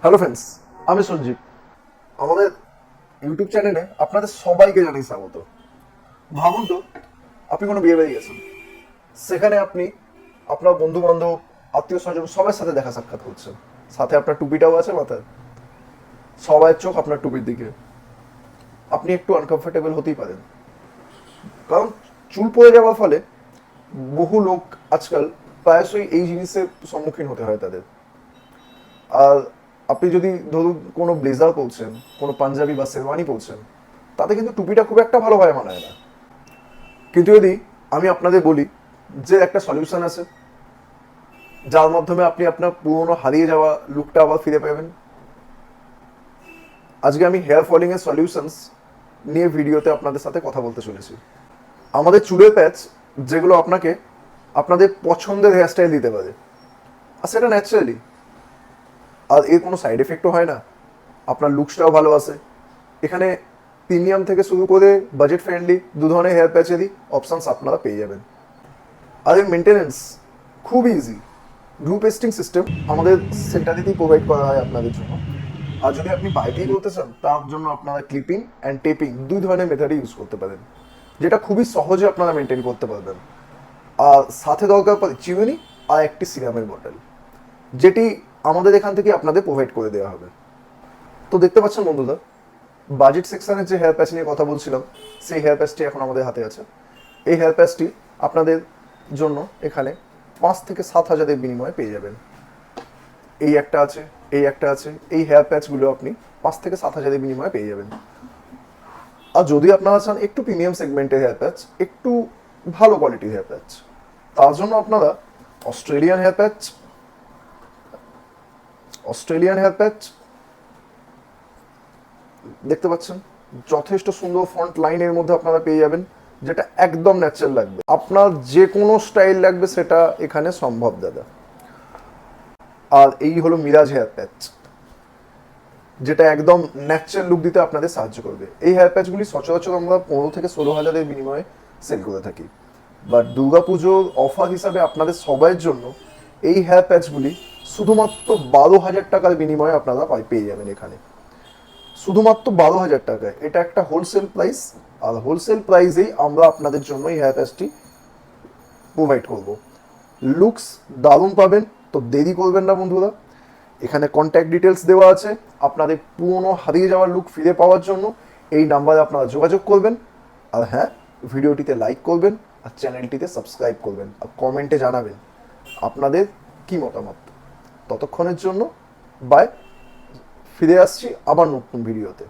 Hello friends, আমি সঞ্জীব। আমাদের YouTube চ্যানেলে আপনাদের সবাইকে জানাই স্বাগত। ভাবুন তো, আপনি কোনো বিয়ে বাড়ি গেছেন, সেখানে আপনি আপনার বন্ধু বান্ধব, আত্মীয় স্বজন সবার সাথে দেখা সাক্ষাৎ করছেন, সাথে আপনার টুপিটাও আছে মাথায়। সবাই চোখ আপনার টুপির দিকে। আপনি একটু আনকমফোর্টেবল হতেই পারেন, কারণ চুল পড়ে যাওয়ার ফলে বহু লোক আজকাল প্রায়শই এই জিনিসের সম্মুখীন হতে হয় তাদের। আর আপনি যদি ধরুন কোনো ব্লেজার পরছেন, কোনো পাঞ্জাবি বা শেরওয়ানি পরছেন, তাতে কিন্তু টুপিটা খুব একটা ভালোভাবে মানায় না। কিন্তু যদি আমি আপনাদের বলি যে একটা সলিউশন আছে, যার মাধ্যমে আপনি আপনার পুরনো হারিয়ে যাওয়া লুকটা আবার ফিরে পাবেন। আজকে আমি হেয়ার ফলিং এর সলিউশনস নিয়ে ভিডিওতে আপনাদের সাথে কথা বলতে চলেছি। আমাদের চুলের প্যাচ, যেগুলো আপনাকে আপনাদের পছন্দের হেয়ারস্টাইল দিতে পারে, আর সেটা ন্যাচারালি, আর এর কোনো সাইড এফেক্টও হয় না, আপনার লুকসটাও ভালো আসে। এখানে প্রিমিয়াম থেকে শুরু করে বাজেট ফ্রেন্ডলি দু ধরনের হেয়ার প্যাচেরই অপশানস আপনারা পেয়ে যাবেন। আর এর মেনটেনেন্স খুব ইজি। গ্লু পেস্টিং সিস্টেম আমাদের সেন্টারিতেই প্রোভাইড করা হয় আপনাদের জন্য। আর যদি আপনি বাইকেই বলতে চান, তার জন্য আপনারা ক্লিপিং অ্যান্ড টেপিং দুই ধরনের মেথডই ইউজ করতে পারেন, যেটা খুবই সহজে আপনারা মেনটেন করতে পারবেন। আর সাথে দরকার পড়ে চিরুনি আর একটি সিরামের বটল, যেটি আমাদের এখান থেকে আপনাদের প্রোভাইড করে দেওয়া হবে। তো দেখতে পাচ্ছেন বন্ধুরা, বাজেট সেকশনের যে হেয়ার প্যাচ নিয়ে কথা বলছিলাম, সেই হেয়ার প্যাচটি এখন আমাদের হাতে আছে। এই হেয়ার প্যাচটি আপনাদের জন্য এখানে 5 থেকে 7 হাজারের বিনিময়ে পেয়ে যাবেন। এই একটা আছে, এই একটা আছে, এই হেয়ার প্যাচগুলো আপনি 5 থেকে 7 হাজারের বিনিময়ে পেয়ে যাবেন। আর যদি আপনারা চান একটু প্রিমিয়াম সেগমেন্টের হেয়ার প্যাচ, একটু ভালো কোয়ালিটির হেয়ার প্যাচ, তার জন্য আপনারা অস্ট্রেলিয়ান হেয়ার প্যাচ দেখতে পাচ্ছেন, যথেষ্ট সুন্দর ফন্ট লাইনের মধ্যে আপনারা পেয়ে যাবেন, যেটা একদম ন্যাচারাল লাগবে। আপনার যে কোনো স্টাইল লাগবে সেটা এখানে সম্ভব দাদা। আর এই হলো মিরাজ হেয়ার প্যাচ, যেটা একদম ন্যাচারাল লুক দিতে আপনাদের সাহায্য করবে। এই হেয়ার প্যাচগুলি সচরাচর আমরা 15 থেকে 16 হাজারের বিনিময়ে সেল করে থাকি, বাট দুর্গাপুজোর অফার হিসাবে আপনাদের সবার জন্য এই হেয়ার প্যাচগুলি শুধুমাত্র 12 হাজার টাকার বিনিময়ে আপনারা পেয়ে যাবেন এখানে। শুধুমাত্র 12 হাজার টাকায়। এটা একটা হোলসেল প্রাইস, আর হোলসেল প্রাইসেই আমরা আপনাদের জন্য এই হেয়ার প্যাচটি প্রোভাইড করব। লুকস দারুণ পাবেন, তো দেরি করবেন না বন্ধুরা। এখানে কন্ট্যাক্ট ডিটেলস দেওয়া আছে, আপনাদের পুরনো হারিয়ে যাওয়ার লুক ফিরে পাওয়ার জন্য এই নাম্বারে আপনারা যোগাযোগ করবেন। আর হ্যাঁ, ভিডিওটিতে লাইক করবেন, আর চ্যানেলটিতে সাবস্ক্রাইব করবেন, আর কমেন্টে জানাবেন আপনাদের কি মতামত। ততক্ষণের জন্য বাই, ফিরে আসছি আবার নতুন ভিডিওতে।